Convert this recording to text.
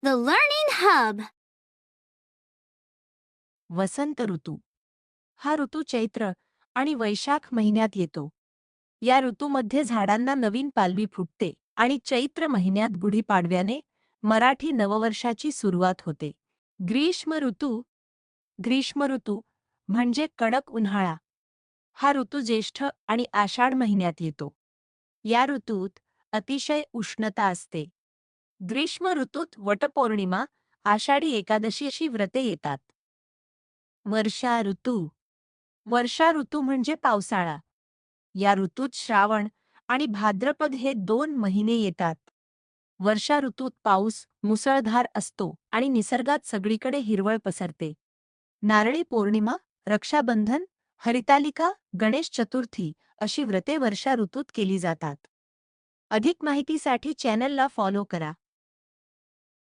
The Learning Hub. वसंत ऋतू हा ऋतू चैत्र आणि वैशाख महिन्यात येतो. या ऋतूमध्ये झाडांना नवीन पालवी फुटते आणि चैत्र महिन्यात गुढीपाडव्याने मराठी नववर्षाची सुरुवात होते. ग्रीष्म ऋतू म्हणजे कडक उन्हाळा. हा ऋतू ज्येष्ठ आणि आषाढ महिन्यात येतो. या ऋतूत अतिशय उष्णता असते. ग्रीष्म ऋतूत वटपौर्णिमा, आषाढी एकादशी अशी व्रते येतात. वर्षा ऋतू वर्षा ऋतू म्हणजे पावसाळा. या ऋतूत श्रावण आणि भाद्रपद हे 2 महिने येतात. वर्षा ऋतूत पाऊस मुसळधार असतो आणि निसर्गात सगळीकडे हिरवळ पसरते. नारळी पौर्णिमा, रक्षाबंधन, हरितालिका, गणेश चतुर्थी अशी व्रते वर्षा ऋतूत केली जातात. अधिक माहितीसाठी चॅनलला फॉलो करा.